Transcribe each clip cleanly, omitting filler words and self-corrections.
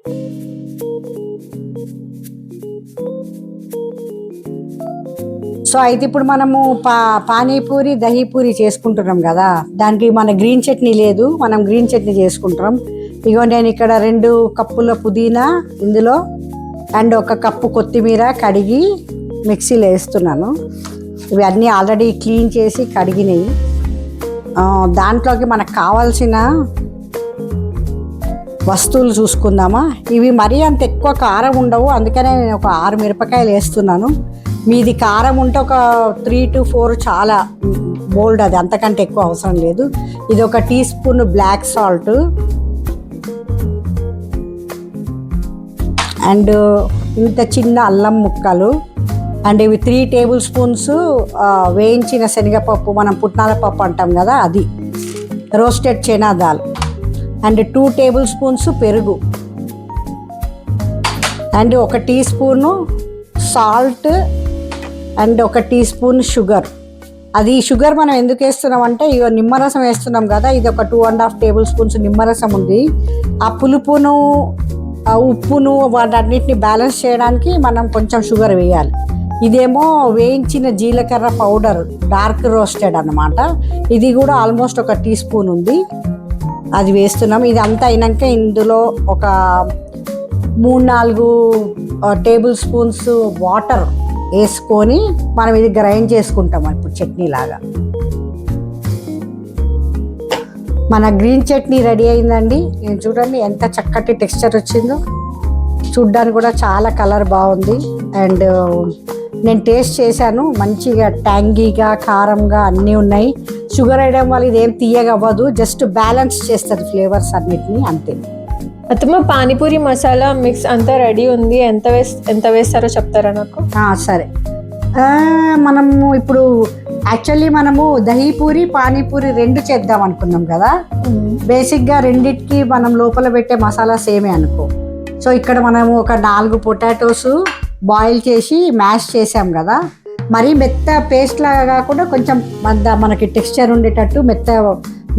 So అయితే ఇప్పుడు మనము పానీపూరి దహీపూరి చేసుకుంటున్నాం కదా, దానికి మన గ్రీన్ చట్నీ లేదు, మనం గ్రీన్ చట్నీ చేసుకుంటున్నాం. ఇగో నేను ఇక్కడ 2 కప్పుల పుదీనా ఇందులో అండ్ 1 కప్పు కొత్తిమీర కడిగి మిక్సీలో వేస్తున్నాను. ఇవి అన్నీ ఆల్రెడీ క్లీన్ చేసి కడిగినాయి. దాంట్లోకి మనకు కావాల్సిన వస్తువులు చూసుకుందామా. ఇవి మరీ అంత ఎక్కువ కారం ఉండవు, అందుకనే నేను ఒక 6 మిరపకాయలు వేస్తున్నాను. మీది కారం ఉంటే ఒక 3 to 4 చాలా బోల్డ్, అది అంతకంటే ఎక్కువ అవసరం లేదు. ఇది 1 teaspoon black salt and ఇంత చిన్న అల్లం ముక్కలు అండ్ ఇవి 3 టేబుల్ స్పూన్స్ వేయించిన శనగపప్పు, మనం పుట్నాల పప్పు అంటాం కదా, అది roasted chana dal and 2 tablespoons పెరుగు and 1 teaspoon salt and 1 teaspoon sugar. అది షుగర్ మనం ఎందుకు వేస్తున్నాం అంటే ఇక నిమ్మరసం వేస్తున్నాం కదా, ఇది ఒక 2.5 టేబుల్ స్పూన్స్ నిమ్మరసం ఉంది. ఆ పులుపును ఉప్పును వాటన్నిటిని బ్యాలెన్స్ చేయడానికి మనం కొంచెం షుగర్ వేయాలి. ఇదేమో వేయించిన జీలకర్ర పౌడర్ డార్క్ రోస్టెడ్ అన్నమాట, ఇది కూడా ఆల్మోస్ట్ 1 టీ స్పూన్ ఉంది, అది వేస్తున్నాం. ఇది అంతా అయినాక ఇందులో ఒక 3-4 టేబుల్ స్పూన్స్ వాటర్ వేసుకొని మనం ఇది గ్రైండ్ చేసుకుంటాం ఇప్పుడు చట్నీ లాగా. మన గ్రీన్ చట్నీ రెడీ అయిందండి. నేను చూడండి ఎంత చక్కటి టెక్స్చర్ వచ్చిందో, చూడ్డానికి కూడా చాలా కలర్ బాగుంది. అండ్ నేను టేస్ట్ చేశాను, మంచిగా ట్యాంగీగా కారంగా అన్నీ ఉన్నాయి. షుగర్ వేయడం వల్ల ఇదేం తీయగా అవ్వదు, జస్ట్ బ్యాలెన్స్ చేస్తుంది ఫ్లేవర్స్ అన్నిటినీ, అంతే. అత్తమ్మ పానీపూరి మసాలా మిక్స్ అంతా రెడీ ఉంది, ఎంత వేస్తారో చెప్తారా నాకు? సరే, మనము ఇప్పుడు యాక్చువల్లీ మనము దహీపూరి పానీపూరి 2 చేద్దాం అనుకున్నాం కదా. బేసిక్గా రెండిటికి మనం లోపల పెట్టే మసాలా సేమే అనుకో. సో ఇక్కడ మనము ఒక 4 పొటాటోస్ బాయిల్ చేసి మ్యాష్ చేసాం కదా, మరీ మెత్త పేస్ట్ లాగా కాకుండా కొంచెం మనకి టెక్స్చర్ ఉండేటట్టు మెత్త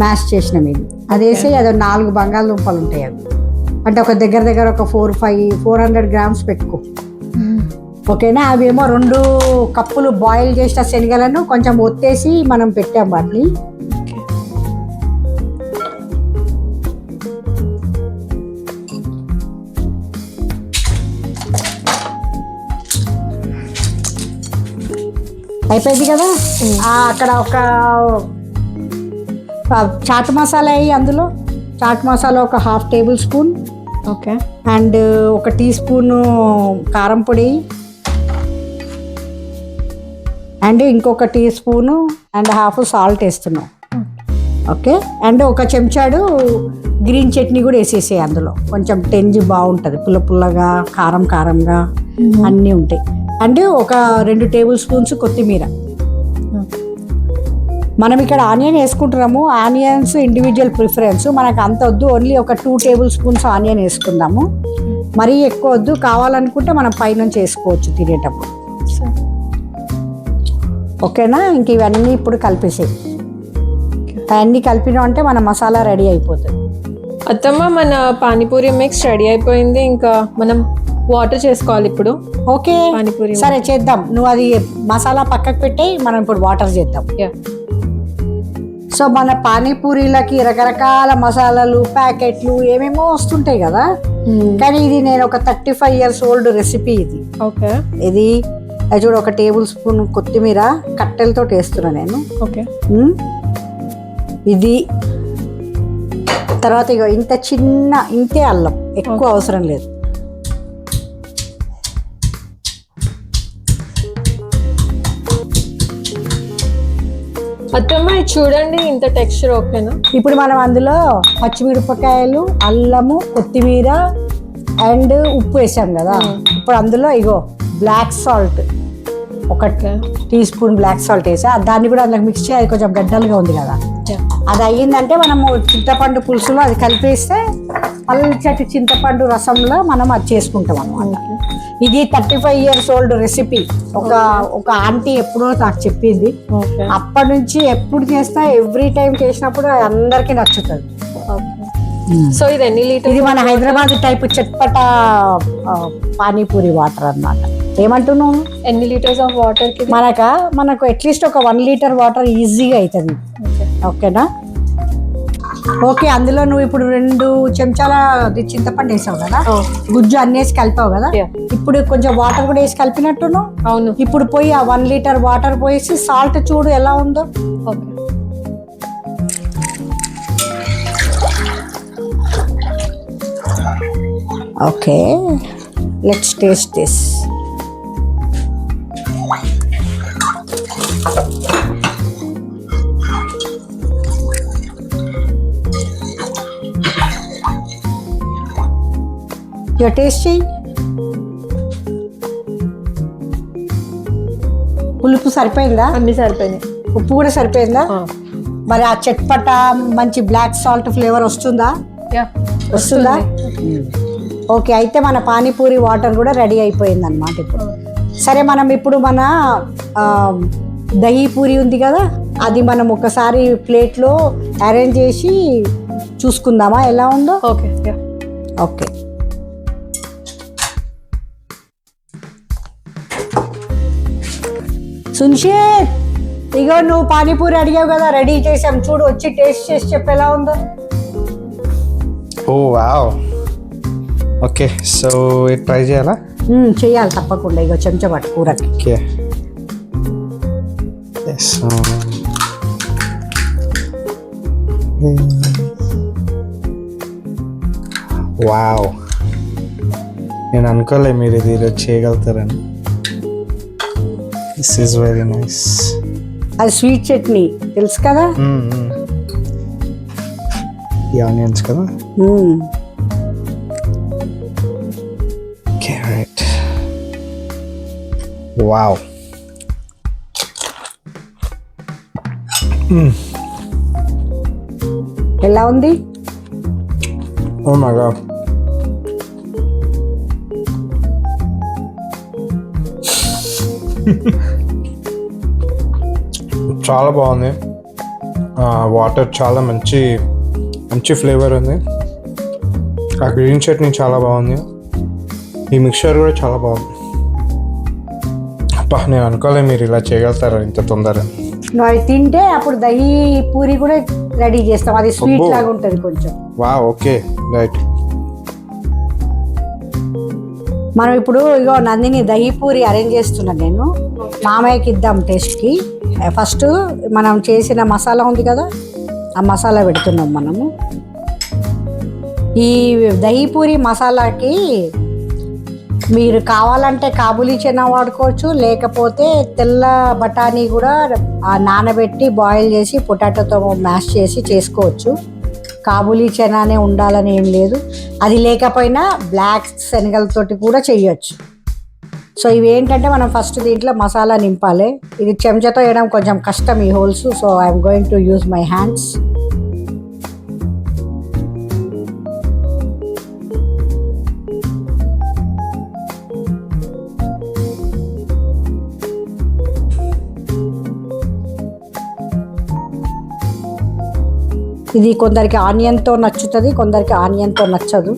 మ్యాష్ చేసినాం. ఇది అది వేసి అది 4 బంగాళదుంపలు ఉంటాయి, అవి అంటే ఒక దగ్గర ఒక 400 గ్రామ్స్ పెట్టుకో, ఓకేనా. అవేమో 2 కప్పులు బాయిల్ చేసిన శనగలను కొంచెం ఒత్తేసి మనం పెట్టాం వాటిని. అయిపోయింది కదా. అక్కడ ఒక చాట్ మసాలా అయ్యి, అందులో చాట్ మసాలా ఒక 1/2 tablespoon, okay, and 1 teaspoon కారం పొడి అండ్ ఇంకొక టీ స్పూను అండ్ 1/2 సాల్ట్ వేస్తున్నాం, ఓకే. అండ్ 1 చెంచాడు గ్రీన్ చట్నీ కూడా వేసేసాయి అందులో, కొంచెం టెంజి బాగుంటుంది, పుల్లగా కారంగా అన్నీ ఉంటాయి. అండ్ ఒక 2 టేబుల్ స్పూన్స్ కొత్తిమీర. మనం ఇక్కడ ఆనియన్ వేసుకుంటున్నాము, ఆనియన్స్ ఇండివిజువల్ ప్రిఫరెన్స్, మనకు అంత వద్దు, ఓన్లీ ఒక 2 టేబుల్ స్పూన్స్ ఆనియన్ వేసుకుందాము, మరీ ఎక్కువ వద్దు. కావాలనుకుంటే మనం పైనుంచి వేసుకోవచ్చు తినేటప్పుడు, ఓకేనా. ఇంక ఇవన్నీ ఇప్పుడు కలిపేసాయి, అన్నీ కలిపినాం అంటే మన మసాలా రెడీ అయిపోతుంది. అత్తమ్మ మన పానీపూరి మిక్స్ రెడీ అయిపోయింది, ఇంకా మనం వాటర్ చేసుకోవాలి ఇప్పుడు. ఓకే పానీపూరి సరే చేద్దాం, నువ్వు అది మసాలా పక్కకు పెట్టి మనం ఇప్పుడు వాటర్ చేద్దాం. సో మన పానీపూరీలకి రకరకాల మసాలాలు ప్యాకెట్లు ఏమేమో వస్తుంటాయి కదా, కానీ ఇది నేను ఒక 35 years old రెసిపీ ఇది. ఓకే, ఇది చూడు 1 టేబుల్ స్పూన్ కొత్తిమీర కట్టెలతో వేస్తున్నా నేను, ఓకే. ఇది తర్వాత ఇక ఇంతే అల్లం, ఎక్కువ అవసరం లేదు. అత్తమ్మ చూడండి ఇంత టెక్స్చర్ ఓకేనా. ఇప్పుడు మనం అందులో పచ్చిమిరపకాయలు, అల్లము, కొత్తిమీర అండ్ ఉప్పు వేసాం కదా. ఇప్పుడు అందులో ఇగో black salt 1 teaspoon black salt వేసా, దాన్ని కూడా అందులో మిక్స్ చేయాలి, కొంచెం గడ్డలుగా ఉంది కదా. అది అయ్యిందంటే మనము చింతపండు పులుసులో అది కలిపేస్తే పల్చటి చింతపండు రసంలో మనం అది చేసుకుంటాం అన్నమాట. ఇది 35 years old రెసిపీ. ఒక ఆంటీ ఎప్పుడో నాకు చెప్పింది, అప్పటి నుంచి ఎప్పుడు చేసినా ఎవ్రీ టైం చేసినప్పుడు అందరికీ నచ్చుతుంది. సో ఇది ఎన్ని లీటర్? ఇది మన హైదరాబాద్ టైప్ చట్పట పానీపూరి వాటర్ అన్నమాట. ఏమంటున్నావు? ఎన్ని లీటర్స్ ఆఫ్ వాటర్ కి? మనకు అట్లీస్ట్ ఒక 1 లీటర్ వాటర్ ఈజీగా అవుతుంది. ఓకేనా? ఓకే, అందులో నువ్వు ఇప్పుడు 2 చెంచాల చింతపండు వేసావు కదా, గుజ్జు అన్ని వేసి కలిపావు కదా. ఇప్పుడు కొంచెం వాటర్ కూడా వేసి కలిపినట్టున్నావు. అవును. ఇప్పుడు పోయి ఆ 1 లీటర్ వాటర్ పోసి సాల్ట్ చూడు ఎలా ఉందో. Okay, let's taste this. Taste చెయ్యి. పులుపు సరిపోయిందా? అన్ని సరిపోయింది. ఉప్పు కూడా సరిపోయిందా? మరి ఆ చట్పట మంచి బ్లాక్ సాల్ట్ ఫ్లేవర్ వస్తుందా? వస్తుందా? ఓకే, అయితే మన పానీపూరి వాటర్ కూడా రెడీ అయిపోయింది అన్నమాట ఇప్పుడు. సరే, మనం ఇప్పుడు మన దహీ పూరి ఉంది కదా, అది మనం ఒకసారి ప్లేట్లో అరేంజ్ చేసి చూసుకుందామా ఎలా ఉందో. Okay okay. సున్షిత్, ఇగో నువ్వు పానీపూరి అడిగావు కదా, రెడీ చేసాం చూడు, వచ్చి టేస్ట్ చేసి చెప్పు ఎలా ఉందో. ఓ వావ్. ఓకే, సో ఇది ట్రై చేయాలా? చేయాలి తప్పకుండా. ఇగో చెంచా పట్టు కూరకి. ఓకే. వావ్, నేను అనుకోలే మీరు ఇది ఈరోజు చేయగలుగుతారని. This is very nice. అది స్వీట్ చట్నీ తెలుసు కదా, ఈ ఆనియన్స్ కదా. Okay, right. వావ్. ఎలా ఉంది? ఓ మై గాడ్, చాలా బాగుంది. వాటర్ చాలా మంచి ఫ్లేవర్ ఉంది. ఆ గ్రీన్ చట్నీ చాలా బాగుంది. ఈ మిక్చర్ కూడా చాలా బాగుంది. అబ్బా, నేను అనుకోలే మీరు ఇలా చేయగలుగుతారు ఇంత తొందరగా. నువ్వు అవి తింటే అప్పుడు దహీ పూరి కూడా రెడీ చేస్తాం. అది స్వీట్ లాగా ఉంటుంది కొంచెం. Okay, right. మనం ఇప్పుడు ఇగో నందిని దహీ పూరి అరేంజ్ చేస్తున్నాను నేను. మామయ్యకి ఇద్దాం టేస్ట్కి. ఫస్ట్ మనం చేసిన మసాలా ఉంది కదా, ఆ మసాలా పెడుతున్నాం మనము. ఈ దహీ పూరి మసాలాకి మీరు కావాలంటే కాబూలీ చెనా వాడుకోవచ్చు, లేకపోతే తెల్ల బఠానీ కూడా నానబెట్టి బాయిల్ చేసి పొటాటోతో మ్యాష్ చేసి చేసుకోవచ్చు. కాబూలీ చెనానే ఉండాలని ఏం లేదు. అది లేకపోయినా బ్లాక్ శనగలతోటి కూడా చేయొచ్చు. సో ఇవి ఏంటంటే మనం ఫస్ట్ దీంట్లో మసాలా నింపాలి. ఇది చెంచాతో వేయడం కొంచెం కష్టం ఈ holes. So I'm going to use my hands. ఇది కొందరికి ఆనియన్తో నచ్చుతుంది, కొందరికి ఆనియన్తో నచ్చదు.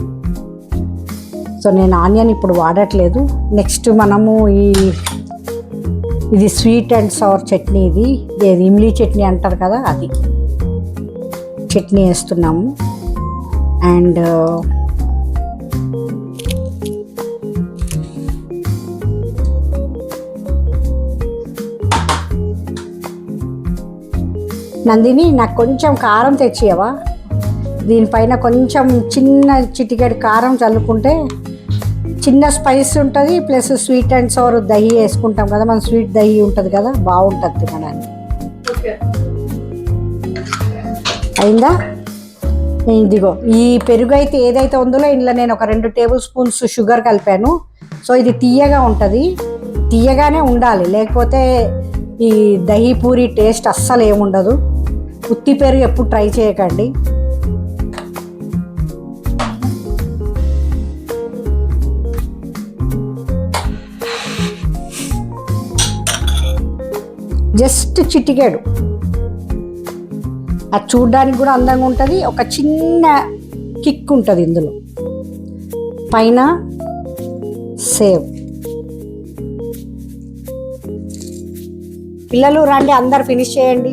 సో నేను ఆనియన్ ఇప్పుడు వాడట్లేదు. నెక్స్ట్ మనము ఇది స్వీట్ అండ్ సవర్ చట్నీ. ఇది ఇమ్లీ చట్నీ అంటారు కదా, అది చట్నీ వేస్తున్నాము. అండ్ నందిని, నాకు కొంచెం కారం తెచ్చియవా? దీనిపైన కొంచెం చిన్న చిటికెడు కారం చల్లుకుంటే చిన్న స్పైస్ ఉంటుంది, ప్లస్ స్వీట్ అండ్ సవర్ దహీ వేసుకుంటాం కదా, మన స్వీట్ దహీ ఉంటుంది కదా, బాగుంటుంది తినడానికి. అయిందా? ఇదిగో ఈ పెరుగు అయితే ఏదైతే ఉందో ఇందులో నేను ఒక 2 టేబుల్ స్పూన్స్ షుగర్ కలిపాను. సో ఇది తీయగా ఉంటుంది, తీయగానే ఉండాలి, లేకపోతే ఈ దహీ పూరి టేస్ట్ అస్సలు ఏముండదు. ఉత్తి పెరుగు ఎప్పుడు ట్రై చేయకండి. జస్ట్ చిటికెడు, అది చూడ్డానికి కూడా అందంగా ఉంటుంది. ఒక చిన్న కిక్ ఉంటుంది ఇందులో. పైన సేవ్. పిల్లలు రండి, అందరు ఫినిష్ చేయండి.